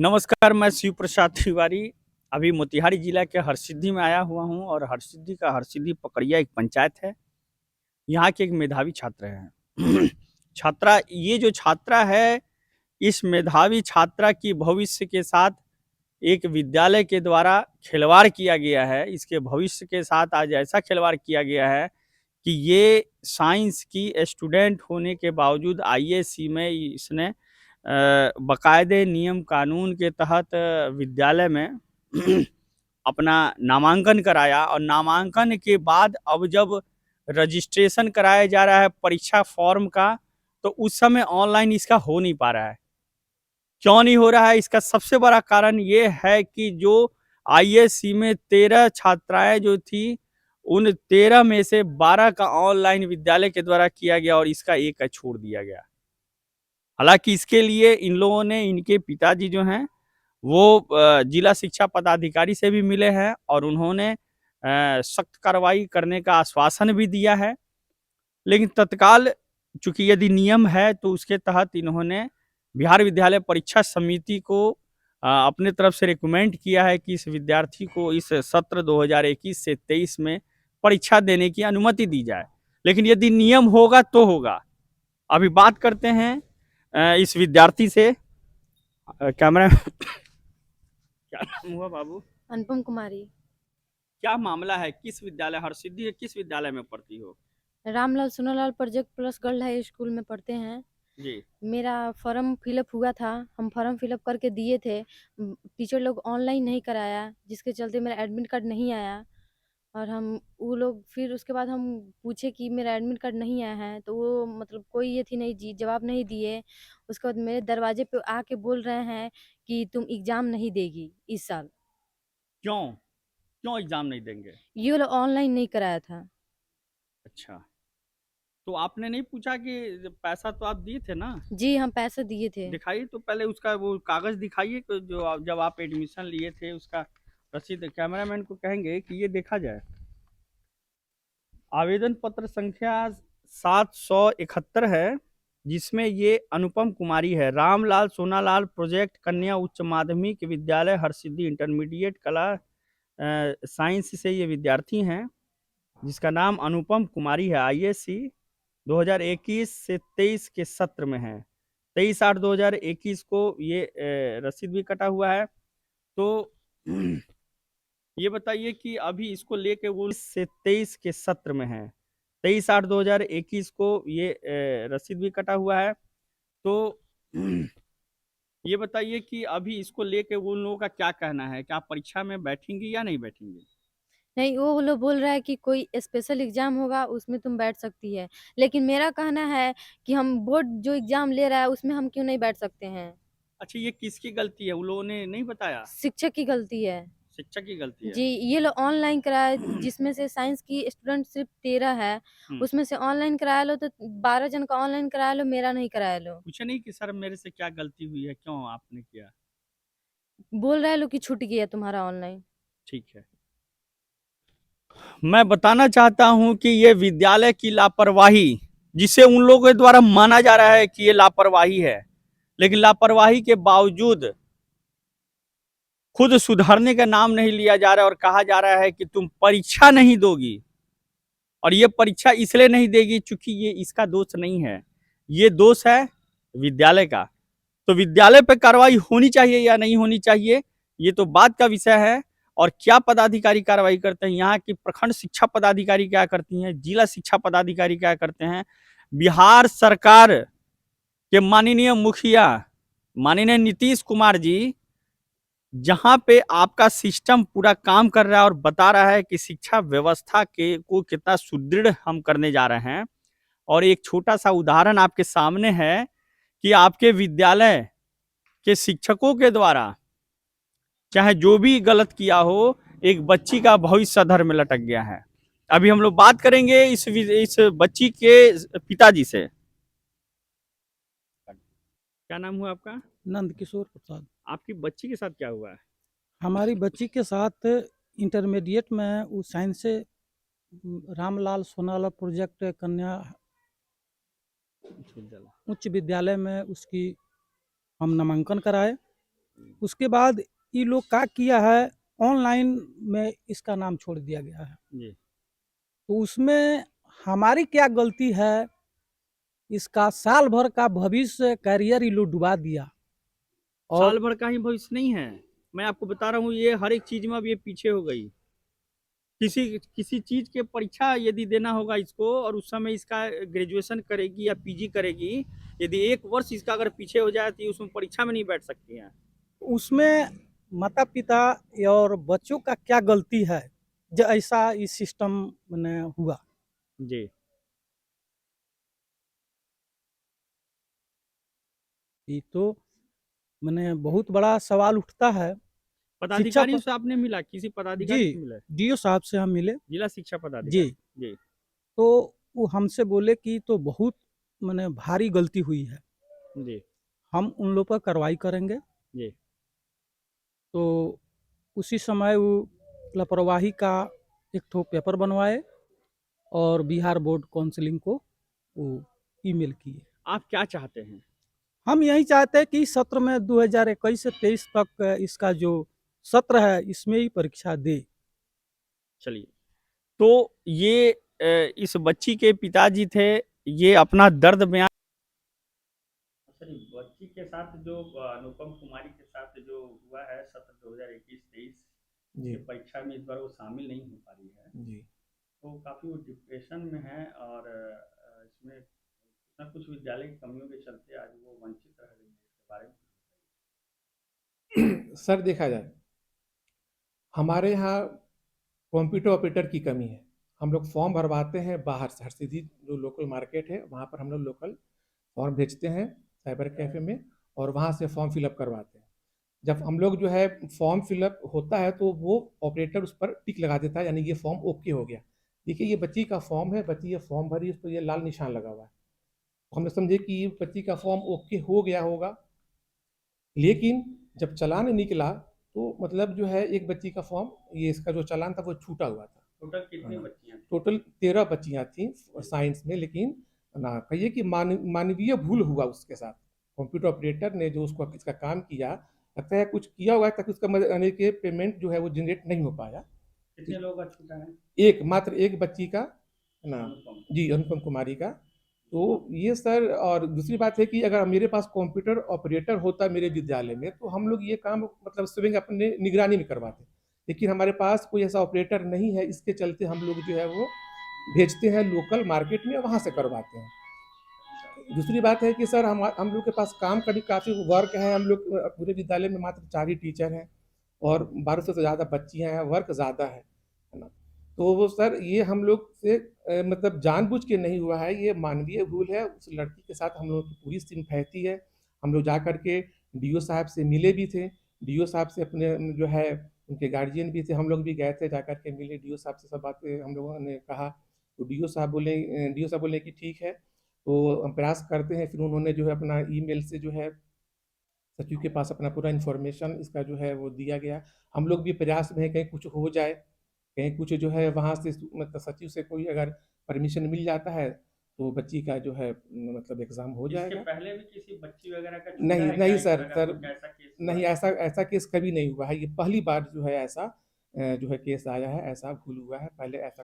नमस्कार, मैं शिव प्रसाद तिवारी। अभी मोतिहारी जिला के हरसिद्धि में आया हुआ हूँ और हरसिद्धि का हरसिद्धि पकड़िया एक पंचायत है। यहाँ के एक मेधावी छात्र हैं। छात्रा ये जो छात्रा है, इस मेधावी छात्रा की भविष्य के साथ एक विद्यालय के द्वारा खिलवाड़ किया गया है। इसके भविष्य के साथ आज ऐसा खिलवाड़ किया गया है कि ये साइंस की स्टूडेंट होने के बावजूद आईएएससी में इसने बाकायदे नियम कानून के तहत विद्यालय में अपना नामांकन कराया और नामांकन के बाद अब जब रजिस्ट्रेशन कराया जा रहा है परीक्षा फॉर्म का, तो उस समय ऑनलाइन इसका हो नहीं पा रहा है। क्यों नहीं हो रहा है? इसका सबसे बड़ा कारण ये है कि जो आईएससी में 13 छात्राएं जो थी, उन 13 में से 12 का ऑनलाइन विद्यालय के द्वारा किया गया और इसका एक का छोड़ दिया गया। हालांकि इसके लिए इन लोगों ने, इनके पिताजी जो हैं वो जिला शिक्षा पदाधिकारी से भी मिले हैं और उन्होंने सख्त कार्रवाई करने का आश्वासन भी दिया है। लेकिन तत्काल चूंकि यदि नियम है तो उसके तहत इन्होंने बिहार विद्यालय परीक्षा समिति को अपने तरफ से रिकमेंड किया है कि इस विद्यार्थी को इस सत्र 2021 से 23 में परीक्षा देने की अनुमति दी जाए। लेकिन यदि नियम होगा तो होगा। अभी बात करते हैं इस विद्यार्थी से। कैमरा क्या नाम हुआ बाबू? अनुपम कुमारी। क्या मामला है? किस विद्यालय, हरसिद्धि के किस विद्यालय में पढ़ती हो? Ramlal Sonalal project plus girl high school में पढ़ते हैं। जी। मेरा फॉर्म फिलअप हुआ था, हम फॉर्म फिलअप करके दिए थे। टीचर लोग ऑनलाइन नहीं कराया, जिसके चलते मेरा एडमिट कार्ड नहीं आया। और हम वो लोग फिर उसके बाद हम पूछे कि मेरा एडमिट कार्ड नहीं आया है, तो वो मतलब कोई ये थी नहीं जी, जवाब नहीं दिए। उसके बाद मेरे दरवाजे पे आके बोल रहे हैं कि तुम एग्ज़ाम नहीं देगी इस साल। क्यों? क्यों एग्जाम नहीं देंगे? ये लोग ऑनलाइन नहीं कराया था। अच्छा, तो आपने नहीं पूछा कि पैसा तो आप दिए थे ना? जी, हम पैसे दिए थे। दिखाइए तो पहले उसका वो कागज दिखाइए कि जो जब आप एडमिशन लिए थे उसका रसीद। कैमरामैन को कहेंगे कि ये देखा जाए। आवेदन पत्र संख्या 771 है, जिसमें ये अनुपम कुमारी है। रामलाल सोनालाल प्रोजेक्ट कन्या उच्च माध्यमिक विद्यालय हरसिद्धि इंटरमीडिएट कला साइंस से ये विद्यार्थी हैं, जिसका नाम अनुपम कुमारी है। आईएससी 2021 से 23 के सत्र में है। 23/8/2021 को ये रसीद भी कटा हुआ है। तो ये बताइए कि अभी इसको लेके वो से 23 के सत्र में है। 23/8/2021 को ये रसीद भी कटा हुआ है। तो ये बताइए कि अभी इसको लेके उन लोगों का क्या कहना है? क्या परीक्षा में बैठेंगी या नहीं बैठेंगी? नहीं, वो लोग बोल रहा है कि कोई स्पेशल एग्ज़ाम होगा उसमें तुम बैठ सकती है। लेकिन मेरा कहना है कि हम बोर्ड जो एग्ज़ाम ले रहा है उसमें हम क्यों नहीं बैठ सकते हैं? अच्छा, ये किसकी गलती है? उन लोगों ने नहीं बताया? शिक्षक की गलती है। शिक्षक की गलती है। जी, ये लोग ऑनलाइन कराए, जिसमें से साइंस की स्टूडेंट सिर्फ़ 13 है। हुँ। उसमें से ऑनलाइन करा लो तो 12 जन का ऑनलाइन करा लो, मेरा नहीं कराया लो। पूछे नहीं कि सर मेरे से क्या गलती हुई है? क्यों आपने किया? बोल रहा है लोग कि छूट गया तुम्हारा ऑनलाइन। ठीक है। मैं बताना चाहता हूं कि ये विद्यालय की लापरवाही, जिसे उन लोगों के द्वारा माना जा रहा है कि ये लापरवाही है, लेकिन लापरवाही के बावजूद खुद सुधरने का नाम नहीं लिया जा रहा है और कहा जा रहा है कि तुम परीक्षा नहीं दोगी। और ये परीक्षा इसलिए नहीं देगी चूंकि ये इसका दोष नहीं है, ये दोष है विद्यालय का। तो विद्यालय पे कार्रवाई होनी चाहिए या नहीं होनी चाहिए, ये तो बात का विषय है। और क्या पदाधिकारी कार्रवाई करते हैं, यहाँ की प्रखंड शिक्षा पदाधिकारी क्या करती हैं, जिला शिक्षा पदाधिकारी क्या करते हैं, बिहार सरकार के माननीय मुखिया माननीय नीतीश कुमार जी, जहां पे आपका सिस्टम पूरा काम कर रहा है और बता रहा है कि शिक्षा व्यवस्था के को कितना सुदृढ़ हम करने जा रहे हैं। और एक छोटा सा उदाहरण आपके सामने है कि आपके विद्यालय के शिक्षकों के द्वारा चाहे जो भी गलत किया हो, एक बच्ची का भविष्य अधर में लटक गया है। अभी हम लोग बात करेंगे इस बच्ची के पिताजी से। क्या नाम हुआ आपका? नंद किशोर प्रसाद। आपकी बच्ची के साथ क्या हुआ है? हमारी बच्ची के साथ इंटरमीडिएट में वो साइंस से रामलाल सोनाला प्रोजेक्ट कन्या उच्च विद्यालय में उसकी हम नामांकन कराए। उसके बाद ये लोग क्या किया है, ऑनलाइन में इसका नाम छोड़ दिया गया है। जी। तो उसमें हमारी क्या गलती है, इसका साल भर का भविष्य करियर ये लोग डुबा दिया। और साल भर का ही भविष्य नहीं है, मैं आपको बता रहा हूँ, ये हर एक चीज में अब ये पीछे हो गई। किसी किसी चीज के परीक्षा यदि देना होगा इसको, और उस समय इसका ग्रेजुएशन करेगी या पीजी करेगी, यदि एक वर्ष इसका अगर पीछे हो जाए तो ये उसमें परीक्षा में नहीं बैठ सकती है। उसमें माता पिता और बच्चों का क्या गलती है जो ऐसा इस सिस्टम में हुआ। जी। ये तो मैंने बहुत बड़ा सवाल उठता है। शिक्षा पदाधिकारी पर से आपने मिला, किसी जी, पदाधिकारी से मिले? डीओ साहब से हम मिले। जिला शिक्षा जी, पदाधिकारी। जी। तो वो हमसे बोले कि तो बहुत मैंने भारी गलती हुई है, जी। हम उन लोग पर कार्रवाई करेंगे। जी। तो उसी समय वो लापरवाही का एक ठो पेपर बनवाए और बिहार बोर्ड काउंसिलिंग को वो ईमेल किए। आप क्या चाहते हैं? हम यही चाहते हैं कि सत्र में 2021 से 23 तक इसका जो सत्र है इसमें ही परीक्षा दे। चलिए, तो ये इस बच्ची के पिताजी थे, ये अपना दर्द बयान। सर, बच्ची के साथ जो अनुपम कुमारी के साथ जो हुआ है सत्र 2021-23 जी। की परीक्षा में, इस बार वो शामिल नहीं हो पा रही है, जी। तो काफ़ी वो डिप्रेशन में है, और इसमें कुछ ना कुछ विद्यालय की कमियों के चलते आज वो वंचित रह गई है। इसके बारे में सर, देखा जाए, हमारे यहाँ कंप्यूटर ऑपरेटर की कमी है। हम लोग फॉर्म भरवाते हैं बाहर से, हरसिद्धि जो लोकल मार्केट है वहाँ पर हम लोग लोकल फॉर्म भेजते हैं साइबर कैफे में, और वहाँ से फॉर्म फिलअप करवाते हैं। जब हम लोग जो है फॉर्म फिलअप होता है तो वो ऑपरेटर उस पर टिक लगा देता है, यानी ये फॉर्म ओके हो गया। देखिए, ये बच्ची का फॉर्म है, बच्ची ये फॉर्म भरी, उस पर ये लाल निशान लगा हुआ है। हम लोग समझे कि ये बच्ची का फॉर्म ओके हो गया होगा, लेकिन जब चालान निकला तो मतलब जो है एक बच्ची का फॉर्म, ये इसका जो चालान था वो छूटा हुआ था। टोटल कितनी बच्चियां थी? टोटल 13 बच्चियां थी साइंस में, लेकिन ना कहिए कि मानवीय भूल हुआ उसके साथ। कंप्यूटर ऑपरेटर ने जो उसको इसका काम किया, लगता है कुछ किया हुआ है ताकि उसका यानी कि पेमेंट जो है वो जनरेट नहीं हो पाया। कितने लोगों का छूटा है? एक मात्र एक बच्ची का ना। अनुपम। जी, अनुपम कुमारी का। तो ये सर, और दूसरी बात है कि अगर मेरे पास कंप्यूटर ऑपरेटर होता मेरे विद्यालय में तो हम लोग ये काम मतलब स्वयं अपने निगरानी में करवाते, लेकिन हमारे पास कोई ऐसा ऑपरेटर नहीं है, इसके चलते हम लोग जो है वो भेजते हैं लोकल मार्केट में, वहाँ से करवाते हैं। दूसरी बात है कि सर हम लोग के पास काम का भी काफ़ी वर्क है। हम लोग पूरे विद्यालय में मात्र 4 ही टीचर हैं और 1200 से ज़्यादा बच्चियाँ हैं, वर्क ज़्यादा है ना? तो वो सर ये हम लोग से मतलब जानबूझ के नहीं हुआ है, ये मानवीय भूल है। उस लड़की के साथ हम लोगों की पूरी सिम्पैथी है। हम लोग जा कर के डीओ साहब से मिले भी थे। डीओ साहब से अपने जो है उनके गार्जियन भी थे, हम लोग भी गए थे, जा कर के मिले, डीओ साहब से सब बातें हम लोगों ने कहा। तो डीओ साहब बोले कि ठीक है, तो हम प्रयास करते हैं। फिर उन्होंने जो है अपना ईमेल से जो है सचिव के पास अपना पूरा इन्फॉर्मेशन इसका जो है वो दिया गया। हम लोग भी प्रयास में हैं कहीं कुछ हो जाए, कहीं कुछ जो है वहाँ से मतलब सचिव से कोई अगर परमिशन मिल जाता है तो बच्ची का जो है मतलब एग्ज़ाम हो इसके जाएगा। पहले भी किसी बच्ची वगैरह का छूटा नहीं, है नहीं क्या? इस सर, तरह का सर कुछ ऐसा केस हुआ नहीं, है? ऐसा ऐसा केस कभी नहीं हुआ है। ये पहली बार जो है ऐसा जो है केस आया है, ऐसा भूल हुआ है, पहले ऐसा